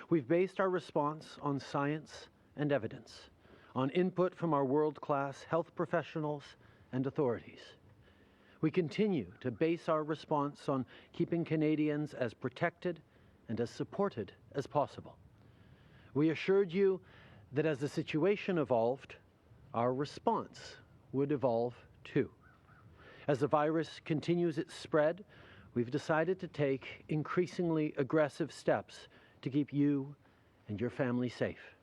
We've based our response on science and evidence, on input from our world-class health professionals and authorities. We continue to base our response on keeping Canadians as protected and as supported as possible. We assured you that as the situation evolved, our response would evolve too. As the virus continues its spread, we've decided to take increasingly aggressive steps to keep you and your family safe.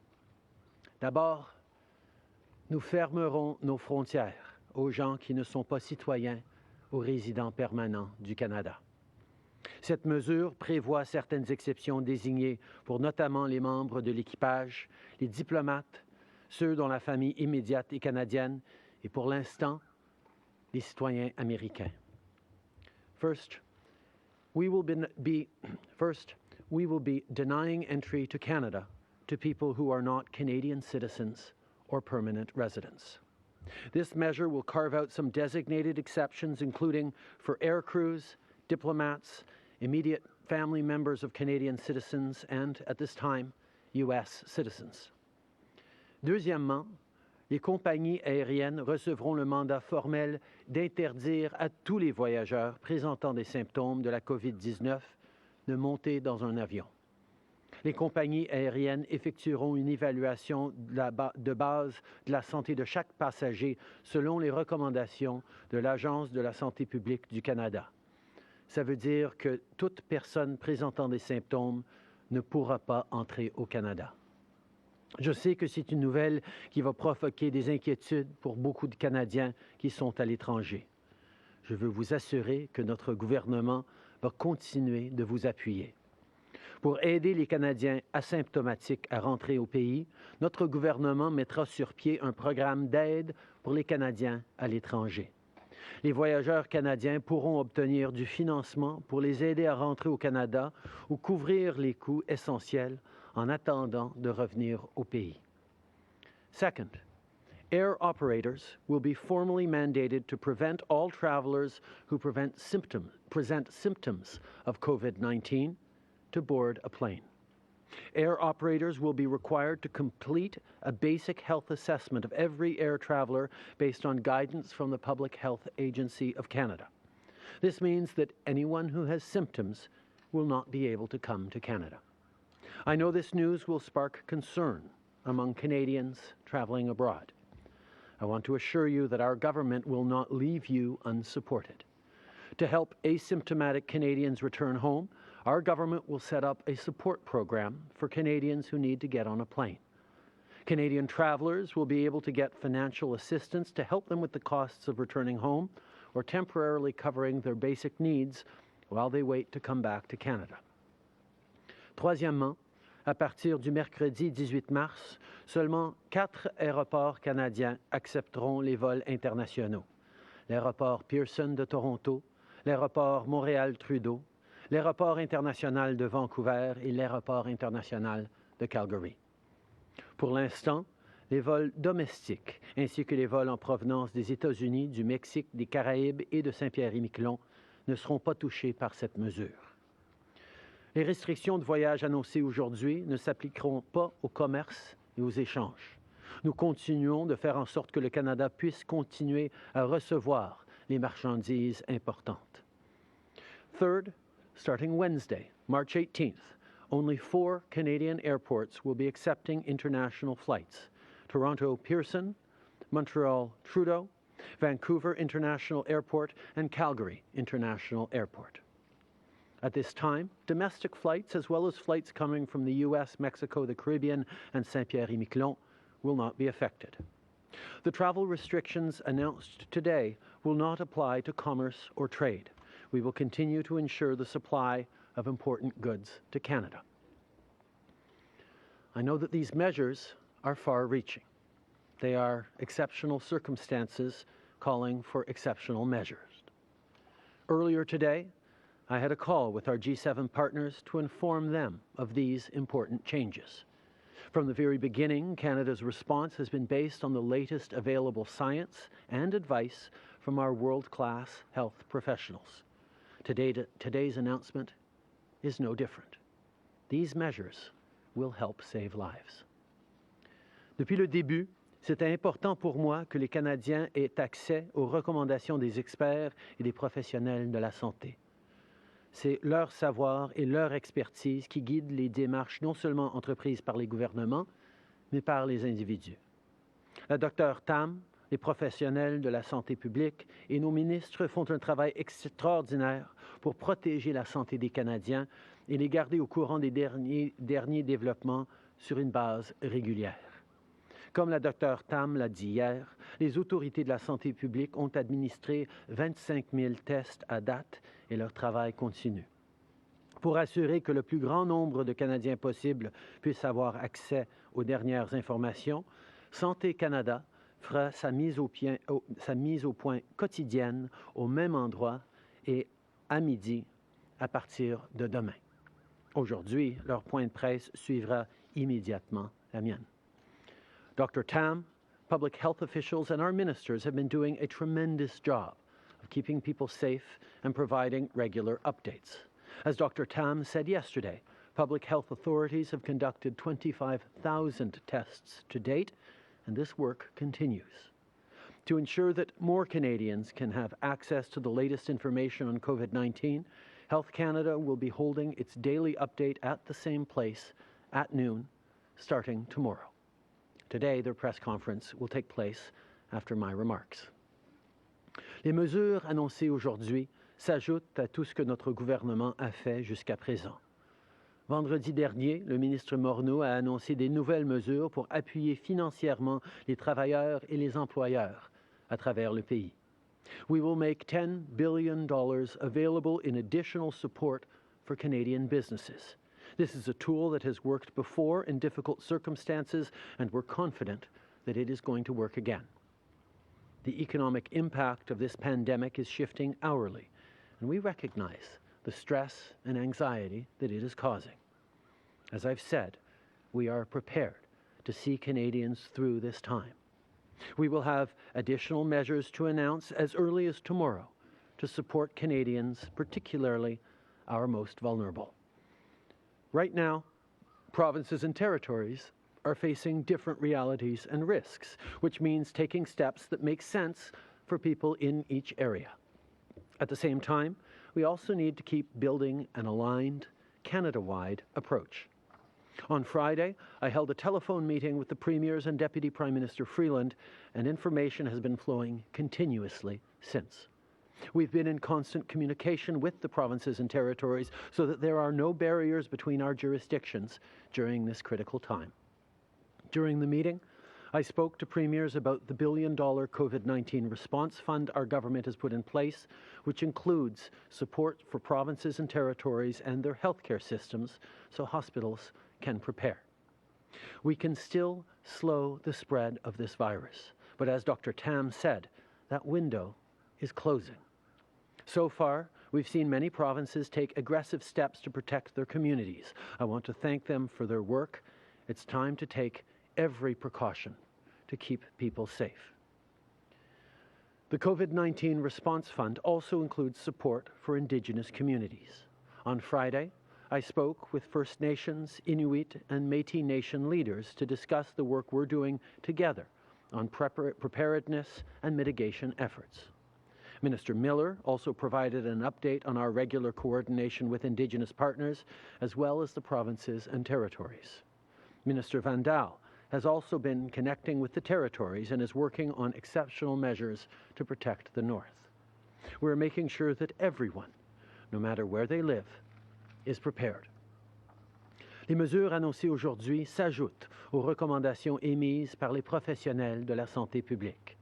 D'abord, nous fermerons nos frontières aux gens qui ne sont pas citoyens ou résidents permanents du Canada. Cette mesure prévoit certaines exceptions désignées pour notamment les membres de l'équipage, les diplomates, ceux dont la famille immédiate est canadienne et pour l'instant, les citoyens américains. First, we will be denying entry to Canada to people who are not Canadian citizens or permanent residents. This measure will carve out some designated exceptions, including for air crews, diplomats, immediate family members of Canadian citizens, and, at this time, U.S. citizens. Deuxièmement, les compagnies aériennes recevront le mandat formel d'interdire à tous les voyageurs présentant des symptômes de la COVID-19 de monter dans un avion. Les compagnies aériennes effectueront une évaluation de base de la santé de chaque passager selon les recommandations de l'Agence de la santé publique du Canada. Ça veut dire que toute personne présentant des symptômes ne pourra pas entrer au Canada. Je sais que c'est une nouvelle qui va provoquer des inquiétudes pour beaucoup de Canadiens qui sont à l'étranger. Je veux vous assurer que notre gouvernement va continuer de vous appuyer. Pour aider les Canadiens asymptomatiques à rentrer au pays, notre gouvernement mettra sur pied un programme d'aide pour les Canadiens à l'étranger. Les voyageurs canadiens pourront obtenir du financement pour les aider à rentrer au Canada ou couvrir les coûts essentiels en attendant de revenir au pays. Second, air operators will be formally mandated to prevent all travelers who present symptoms of COVID-19 to board a plane. Air operators will be required to complete a basic health assessment of every air traveler based on guidance from the Public Health Agency of Canada. This means that anyone who has symptoms will not be able to come to Canada. I know this news will spark concern among Canadians traveling abroad. I want to assure you that our government will not leave you unsupported. To help asymptomatic Canadians return home, our government will set up a support program for Canadians who need to get on a plane. Canadian travelers will be able to get financial assistance to help them with the costs of returning home or temporarily covering their basic needs while they wait to come back to Canada. Troisièmement, à partir du mercredi 18 mars, seulement 4 aéroports canadiens accepteront les vols internationaux. L'aéroport Pearson de Toronto, l'aéroport Montréal-Trudeau, l'aéroport international de Vancouver et l'aéroport international de Calgary. Pour l'instant, les vols domestiques ainsi que les vols en provenance des États-Unis, du Mexique, des Caraïbes et de Saint-Pierre-et-Miquelon ne seront pas touchés par cette mesure. Les restrictions de voyage annoncées aujourd'hui ne s'appliqueront pas au commerce et aux échanges. Nous continuons de faire en sorte que le Canada puisse continuer à recevoir les marchandises importantes. Third, starting Wednesday, March 18th, only 4 Canadian airports will be accepting international flights: Toronto Pearson, Montreal Trudeau, Vancouver International Airport, and Calgary International Airport. At this time, domestic flights, as well as flights coming from the U.S., Mexico, the Caribbean, and Saint-Pierre-et-Miquelon, will not be affected. The travel restrictions announced today will not apply to commerce or trade. We will continue to ensure the supply of important goods to Canada. I know that these measures are far-reaching. They are exceptional circumstances calling for exceptional measures. Earlier today, I had a call with our G7 partners to inform them of these important changes. From the very beginning, Canada's response has been based on the latest available science and advice from our world-class health professionals. Today's announcement is no different. These measures will help save lives. Depuis le début, c'était important pour moi que les Canadiens aient accès aux recommandations des experts et des professionnels de la santé. C'est leur savoir et leur expertise qui guident les démarches non seulement entreprises par les gouvernements, mais par les individus. La Dr Tam, les professionnels de la santé publique et nos ministres font un travail extraordinaire pour protéger la santé des Canadiens et les garder au courant des derniers développements sur une base régulière. Comme la Dr Tam l'a dit hier, les autorités de la santé publique ont administré 25 000 tests à date et leur travail continue. Pour assurer que le plus grand nombre de Canadiens possible puissent avoir accès aux dernières informations, Santé Canada fera sa mise au point quotidienne au même endroit et à midi à partir de demain. Aujourd'hui, leur point de presse suivra immédiatement la mienne. Dr. Tam, public health officials, and our ministers have been doing a tremendous job of keeping people safe and providing regular updates. As Dr. Tam said yesterday, public health authorities have conducted 25,000 tests to date, and this work continues. To ensure that more Canadians can have access to the latest information on COVID-19, Health Canada will be holding its daily update at the same place at noon, starting tomorrow. Today, their press conference will take place after my remarks. Les mesures annoncées aujourd'hui s'ajoutent à tout ce que notre gouvernement a fait jusqu'à présent. Vendredi dernier, le ministre Morneau a annoncé des nouvelles mesures pour appuyer financièrement les travailleurs et les employeurs à travers le pays. We will make $10 billion available in additional support for Canadian businesses. This is a tool that has worked before in difficult circumstances, and we're confident that it is going to work again. The economic impact of this pandemic is shifting hourly, and we recognize the stress and anxiety that it is causing. As I've said, we are prepared to see Canadians through this time. We will have additional measures to announce as early as tomorrow to support Canadians, particularly our most vulnerable. Right now, provinces and territories are facing different realities and risks, which means taking steps that make sense for people in each area. At the same time, we also need to keep building an aligned, Canada-wide approach. On Friday, I held a telephone meeting with the Premiers and Deputy Prime Minister Freeland, and information has been flowing continuously since. We've been in constant communication with the provinces and territories so that there are no barriers between our jurisdictions during this critical time. During the meeting, I spoke to premiers about the $1 billion COVID-19 response fund our government has put in place, which includes support for provinces and territories and their healthcare systems so hospitals can prepare. We can still slow the spread of this virus, but as Dr. Tam said, that window is closing. So far, we've seen many provinces take aggressive steps to protect their communities. I want to thank them for their work. It's time to take every precaution to keep people safe. The COVID-19 Response Fund also includes support for Indigenous communities. On Friday, I spoke with First Nations, Inuit, and Métis Nation leaders to discuss the work we're doing together on preparedness and mitigation efforts. Minister Miller also provided an update on our regular coordination with Indigenous partners, as well as the provinces and territories. Minister Van Daal has also been connecting with the territories and is working on exceptional measures to protect the North. We're making sure that everyone, no matter where they live, is prepared. Les mesures annoncées aujourd'hui s'ajoutent aux recommandations émises par les professionnels de la santé publique.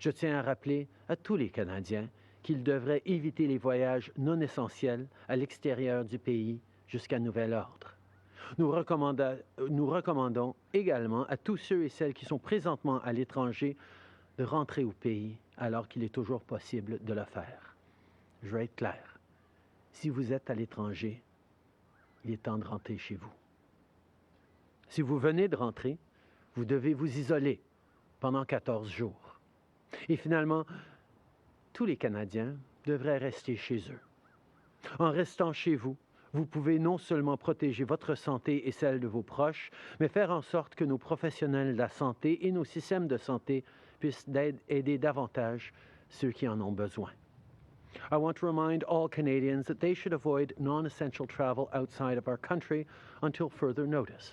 Je tiens à rappeler à tous les Canadiens qu'ils devraient éviter les voyages non essentiels à l'extérieur du pays jusqu'à nouvel ordre. Nous recommandons également à tous ceux et celles qui sont présentement à l'étranger de rentrer au pays alors qu'il est toujours possible de le faire. Je vais être clair. Si vous êtes à l'étranger, il est temps de rentrer chez vous. Si vous venez de rentrer, vous devez vous isoler pendant 14 jours. Et finalement, tous les Canadiens devraient rester chez eux. En restant chez vous, Vous pouvez non seulement protéger votre santé et celle de vos proches, mais faire en sorte que nos professionnels de la santé et nos systèmes de santé puissent aider davantage ceux qui en ont besoin. I want to remind all Canadians that they should avoid non-essential travel outside of our country until further notice.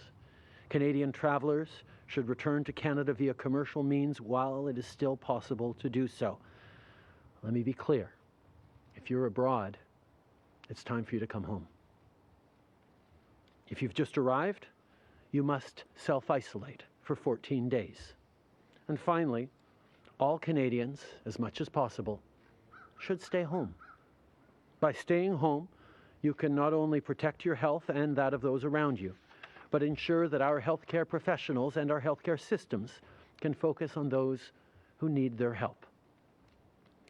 Canadian travelers should return to Canada via commercial means while it is still possible to do so. Let me be clear. If you're abroad, it's time for you to come home. If you've just arrived, you must self-isolate for 14 days. And finally, all Canadians, as much as possible, should stay home. By staying home, you can not only protect your health and that of those around you, but ensure that our healthcare professionals and our healthcare systems can focus on those who need their help.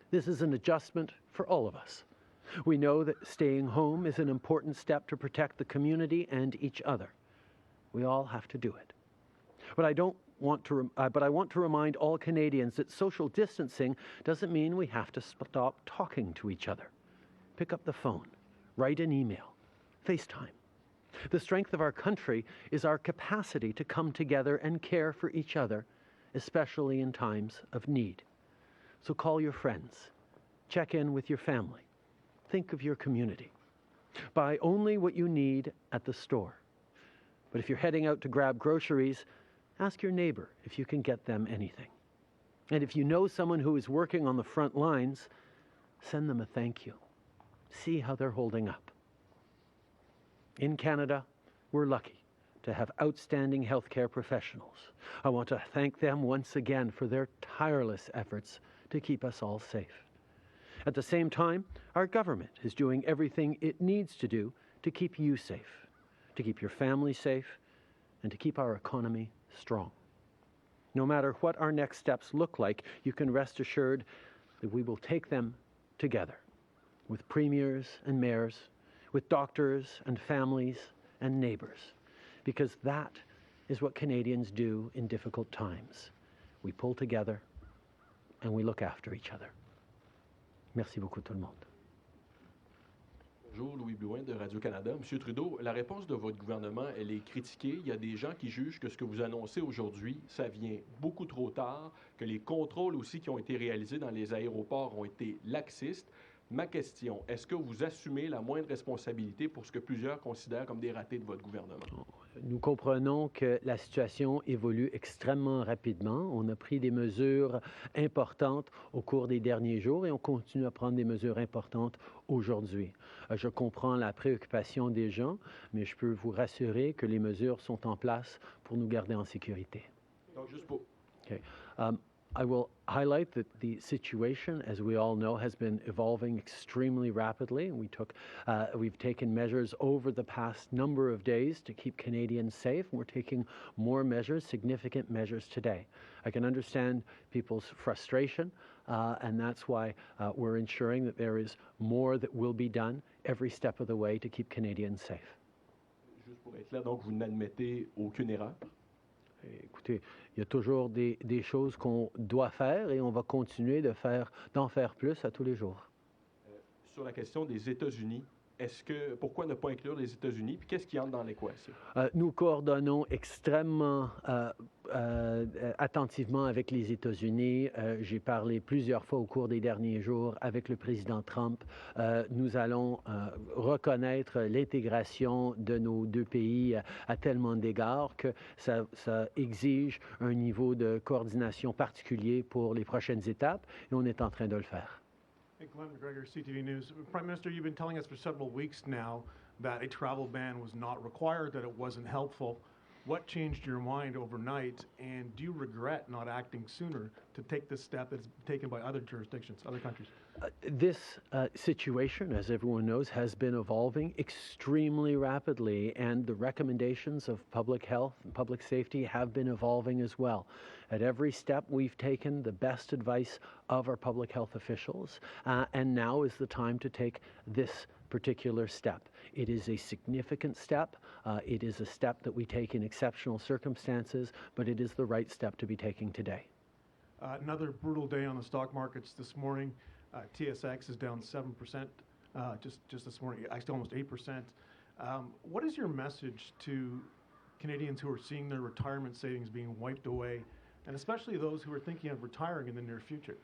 This is an adjustment for all of us. We know that staying home is an important step to protect the community and each other. We all have to do it. But I want to remind all Canadians that social distancing doesn't mean we have to stop talking to each other. Pick up the phone, write an email, FaceTime. The strength of our country is our capacity to come together and care for each other, especially in times of need. So call your friends, check in with your family, think of your community. Buy only what you need at the store. But if you're heading out to grab groceries, ask your neighbor if you can get them anything. And if you know someone who is working on the front lines, send them a thank you. See how they're holding up. In Canada, we're lucky to have outstanding healthcare professionals. I want to thank them once again for their tireless efforts to keep us all safe. At the same time, our government is doing everything it needs to do to keep you safe, to keep your family safe, and to keep our economy strong. No matter what our next steps look like, you can rest assured that we will take them together with premiers and mayors, with doctors and families and neighbors, because that is what Canadians do in difficult times. We pull together and we look after each other. Merci beaucoup tout le monde. Bonjour, Louis Blouin de Radio-Canada. Monsieur Trudeau, la réponse de votre gouvernement, elle est critiquée. Il y a des gens qui jugent que ce que vous annoncez aujourd'hui, ça vient beaucoup trop tard, que les contrôles aussi qui ont été réalisés dans les aéroports ont été laxistes. Ma question, est-ce que vous assumez la moindre responsabilité pour ce que plusieurs considèrent comme des ratés de votre gouvernement? Nous comprenons que la situation évolue extrêmement rapidement. On a pris des mesures importantes au cours des derniers jours et on continue à prendre des mesures importantes aujourd'hui. Je comprends la préoccupation des gens, mais je peux vous rassurer que les mesures sont en place pour nous garder en sécurité. Donc, juste pour... Okay. I will highlight that the situation, as we all know, has been evolving extremely rapidly. We've taken measures over the past number of days to keep Canadians safe, and we're taking more measures, significant measures today. I can understand people's frustration, and that's why we're ensuring that there is more that will be done every step of the way to keep Canadians safe. Juste pour être clair, donc vous n'admettez aucune erreur? Écoutez, il y a toujours des choses qu'on doit faire et on va continuer d'en faire plus à tous les jours. Sur la question des États-Unis, pourquoi ne pas inclure les États-Unis, puis qu'est-ce qui entre dans l'équation? Nous coordonnons extrêmement attentivement avec les États-Unis. J'ai parlé plusieurs fois au cours des derniers jours avec le président Trump. Nous allons reconnaître l'intégration de nos deux pays à tellement d'égards que ça exige un niveau de coordination particulier pour les prochaines étapes et on est en train de le faire. Hey, Glenn McGregor, CTV News. Prime Minister, you've been telling us for several weeks now that a travel ban was not required, that it wasn't helpful. What changed your mind overnight, and do you regret not acting sooner to take this step that's taken by other jurisdictions, other countries? This situation, as everyone knows, has been evolving extremely rapidly, and the recommendations of public health and public safety have been evolving as well. At every step, we've taken the best advice of our public health officials, and now is the time to take this particular step. It is a significant step. It is a step that we take in exceptional circumstances, but it is the right step to be taking today. Another brutal day on the stock markets this morning. TSX is down 7%, just this morning, actually almost 8%. What is your message to Canadians who are seeing their retirement savings being wiped away, and especially those who are thinking of retiring in the near future?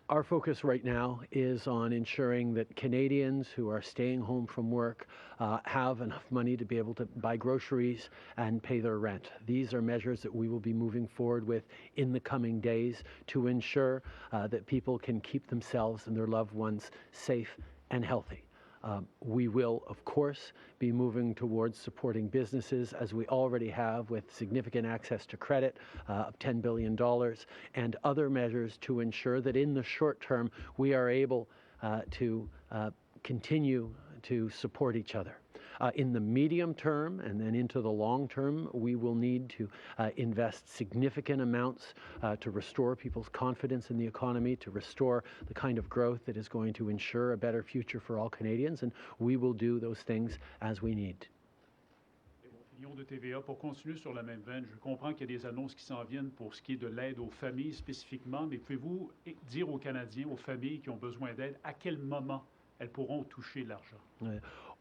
Our focus right now is on ensuring that Canadians who are staying home from work have enough money to be able to buy groceries and pay their rent. These are measures that we will be moving forward with in the coming days to ensure that people can keep themselves and their loved ones safe and healthy. We will, of course, be moving towards supporting businesses as we already have with significant access to credit of $10 billion and other measures to ensure that in the short term we are able to continue to support each other. In the medium term and then into the long term, we will need to invest significant amounts to restore people's confidence in the economy, to restore the kind of growth that is going to ensure a better future for all Canadians, and we will do those things as we need. Fillon de TVA, pour continuer sur la même veine, je comprends qu'il y a des annonces qui s'en viennent pour ce qui est de l'aide aux familles spécifiquement, mais pouvez-vous dire aux Canadiens, aux familles qui ont besoin d'aide, à quel moment elles pourront toucher l'argent?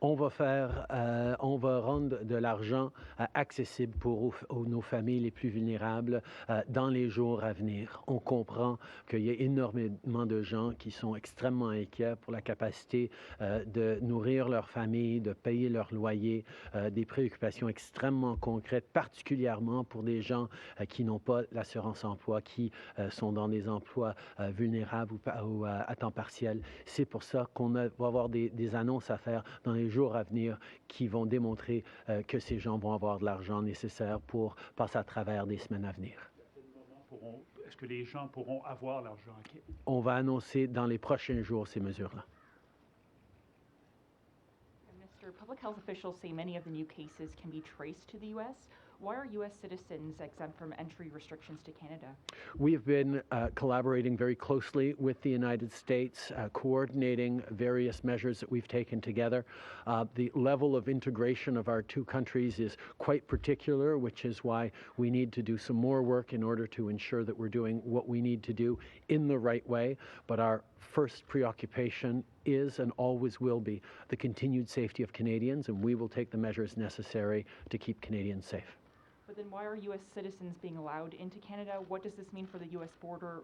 On va rendre de l'argent accessible pour nos familles les plus vulnérables dans les jours à venir. On comprend qu'il y a énormément de gens qui sont extrêmement inquiets pour la capacité de nourrir leur famille, de payer leur loyer, des préoccupations extrêmement concrètes, particulièrement pour des gens qui n'ont pas l'assurance emploi, qui sont dans des emplois vulnérables ou à temps partiel. C'est pour ça qu'on va avoir des annonces à faire dans les jours à venir qui vont démontrer que ces gens vont avoir de l'argent nécessaire pour passer à travers des semaines à venir. Est-ce que les gens pourront avoir l'argent? On va annoncer dans les prochains jours ces mesures-là. Mr. Public health officials say many of the new cases can be traced to the U.S. Why are U.S. citizens exempt from entry restrictions to Canada? We have been collaborating very closely with the United States, coordinating various measures that we've taken together. The level of integration of our two countries is quite particular, which is why we need to do some more work in order to ensure that we're doing what we need to do in the right way. But our first preoccupation is and always will be the continued safety of Canadians, and we will take the measures necessary to keep Canadians safe. But then why are U.S. citizens being allowed into Canada? What does this mean for the U.S. border?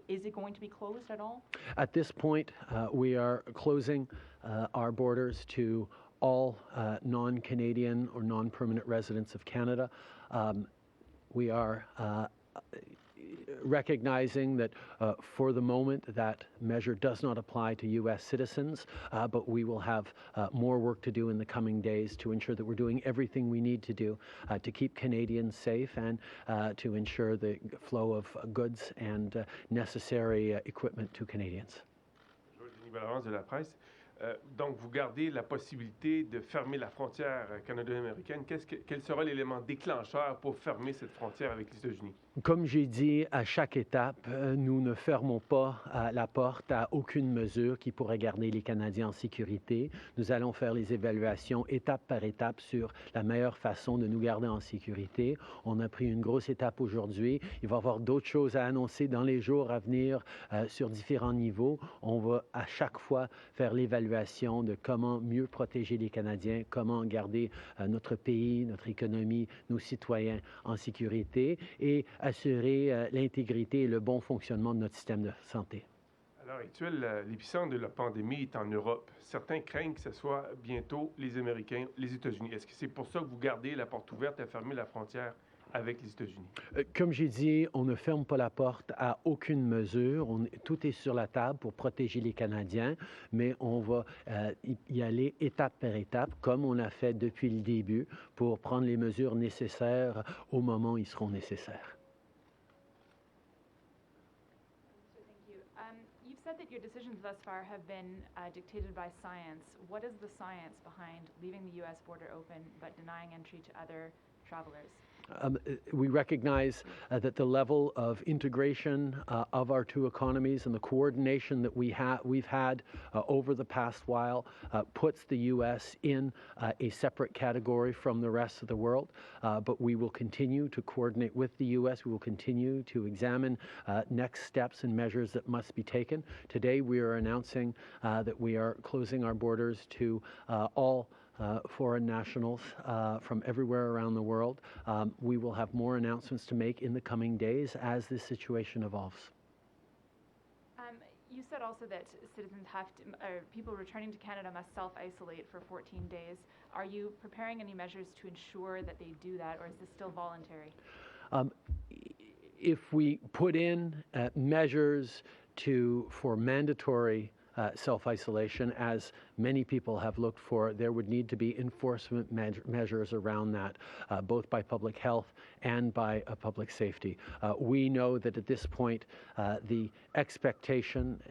Is it going to be closed at all? At this point, we are closing our borders to all non-Canadian or non-permanent residents of Canada. We are recognizing that for the moment that measure does not apply to U.S. citizens, but we will have more work to do in the coming days to ensure that we're doing everything we need to do to keep Canadians safe and to ensure the flow of goods and necessary equipment to Canadians. Denis de la presse. Donc, vous gardez la possibilité de fermer la frontière canado-américaine. Quel sera l'élément déclencheur pour fermer cette frontière avec les États-Unis? Comme j'ai dit, à chaque étape, nous ne fermons pas la porte à aucune mesure qui pourrait garder les Canadiens en sécurité. Nous allons faire les évaluations étape par étape sur la meilleure façon de nous garder en sécurité. On a pris une grosse étape aujourd'hui. Il va y avoir d'autres choses à annoncer dans les jours à venir sur différents niveaux. On va à chaque fois faire l'évaluation de comment mieux protéger les Canadiens, comment garder notre pays, notre économie, nos citoyens en sécurité et assurer l'intégrité et le bon fonctionnement de notre système de santé. À l'heure actuelle, l'épicentre de la pandémie est en Europe. Certains craignent que ce soit bientôt les Américains, les États-Unis. Est-ce que c'est pour ça que vous gardez la porte ouverte à fermer la frontière avec les États-Unis? Comme j'ai dit, on ne ferme pas la porte à aucune mesure. Tout est sur la table pour protéger les Canadiens, mais on va y aller étape par étape, comme on a fait depuis le début, pour prendre les mesures nécessaires au moment où ils seront nécessaires. Thank you. You've said that your decisions thus far have been dictated by science. What is the science behind leaving the U.S. border open but denying entry to other travelers? We recognize that the level of integration of our two economies and the coordination that we've had over the past while puts the U.S. in a separate category from the rest of the world. But we will continue to coordinate with the U.S. We will continue to examine next steps and measures that must be taken. Today we are announcing that we are closing our borders to all foreign nationals from everywhere around the world. We will have more announcements to make in the coming days as this situation evolves. You said also that citizens have to, or people returning to Canada must self-isolate for 14 days. Are you preparing any measures to ensure that they do that, or is this still voluntary? If we put in measures for mandatory self-isolation, as many people have looked for, there would need to be enforcement measures around that, both by public health and by public safety. We know that at this point, the expectation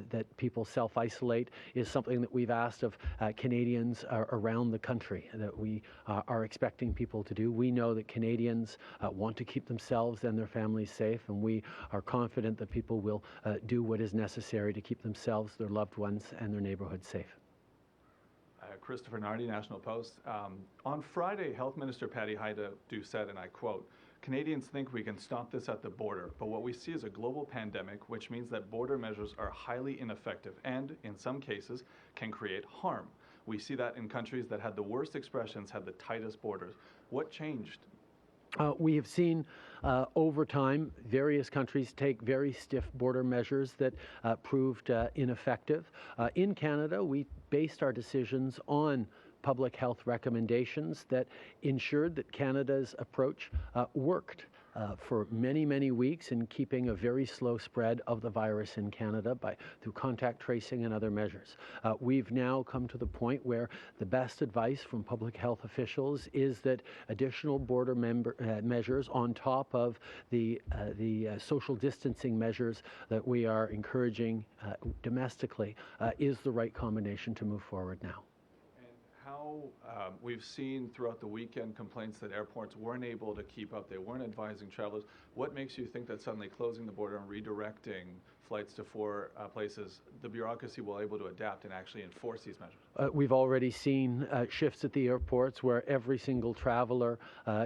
that people self-isolate is something that we've asked of Canadians around the country, that we are expecting people to do. We know that Canadians want to keep themselves and their families safe, and we are confident that people will do what is necessary to keep themselves, their loved ones, and their neighborhoods safe. Christopher Nardi, National Post. On Friday, Health Minister Patty Hajdu said, and I quote, "Canadians think we can stop this at the border, but what we see is a global pandemic, which means that border measures are highly ineffective and, in some cases, can create harm. We see that in countries that had the worst expressions had the tightest borders." What changed? We have seen over time various countries take very stiff border measures that proved ineffective. In Canada, we based our decisions on public health recommendations that ensured that Canada's approach worked for many, many weeks in keeping a very slow spread of the virus in Canada through contact tracing and other measures. We've now come to the point where the best advice from public health officials is that additional border measures on top of the social distancing measures that we are encouraging domestically is the right combination to move forward now. How we've seen throughout the weekend complaints that airports weren't able to keep up, they weren't advising travelers. What makes you think that suddenly closing the border and redirecting flights to 4 places, the bureaucracy will able to adapt and actually enforce these measures? We've already seen shifts at the airports where every single traveler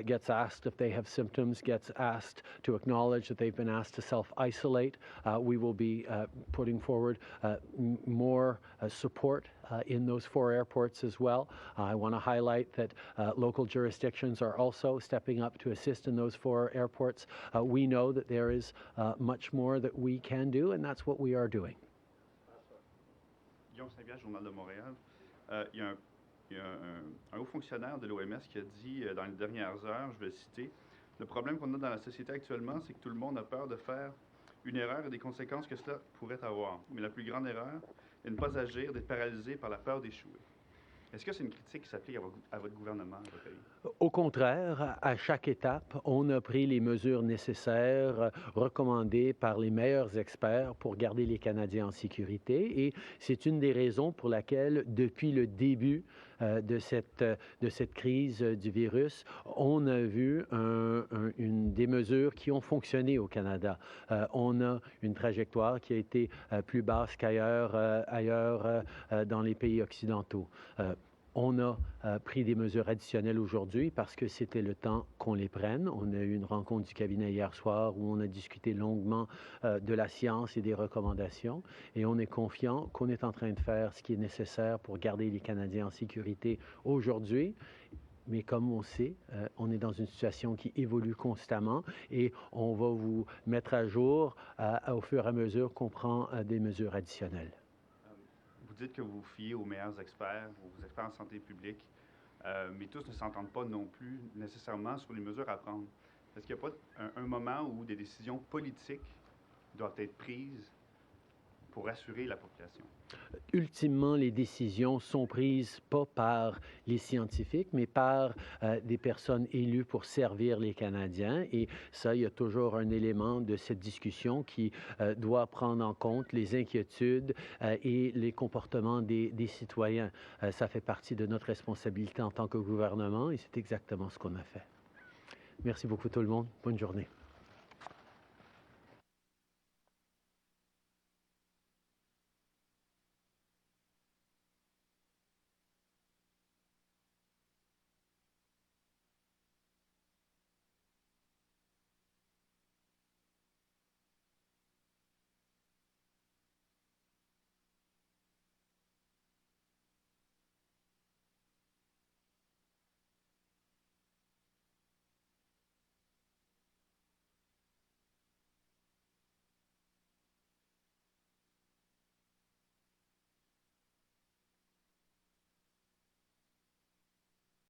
gets asked if they have symptoms, gets asked to acknowledge that they've been asked to self-isolate. We will be putting forward more support in those 4 airports as well. I want to highlight that local jurisdictions are also stepping up to assist in those 4 airports. We know that there is much more that we can do, and that's what we are doing. Guillaume Saint-Pierre, Journal de Montréal. Il y a un haut fonctionnaire de l'OMS qui a dit dans les dernières heures, je vais le citer, le problème qu'on a dans la société actuellement, c'est que tout le monde a peur de faire une erreur et des conséquences que cela pourrait avoir. Mais la plus grande erreur est de ne pas agir, d'être paralysé par la peur d'échouer. Est-ce que c'est une critique qui s'applique à votre gouvernement, à votre pays? Au contraire, à chaque étape, on a pris les mesures nécessaires recommandées par les meilleurs experts pour garder les Canadiens en sécurité. Et c'est une des raisons pour laquelle, depuis le début de cette crise du virus, on a vu des mesures qui ont fonctionné au Canada. On a une trajectoire qui a été plus basse qu'ailleurs dans les pays occidentaux. On a pris des mesures additionnelles aujourd'hui parce que c'était le temps qu'on les prenne. On a eu une rencontre du cabinet hier soir où on a discuté longuement de la science et des recommandations. Et on est confiant qu'on est en train de faire ce qui est nécessaire pour garder les Canadiens en sécurité aujourd'hui. Mais comme on sait, on est dans une situation qui évolue constamment et on va vous mettre à jour au fur et à mesure qu'on prend des mesures additionnelles. Vous dites que vous vous fiez aux meilleurs experts, aux experts en santé publique, mais tous ne s'entendent pas non plus nécessairement sur les mesures à prendre. Est-ce qu'il n'y a pas un moment où des décisions politiques doivent être prises pour assurer la population? Ultimement, les décisions sont prises pas par les scientifiques, mais par des personnes élues pour servir les Canadiens. Et ça, il y a toujours un élément de cette discussion qui doit prendre en compte les inquiétudes et les comportements des citoyens. Ça fait partie de notre responsabilité en tant que gouvernement et c'est exactement ce qu'on a fait. Merci beaucoup tout le monde. Bonne journée.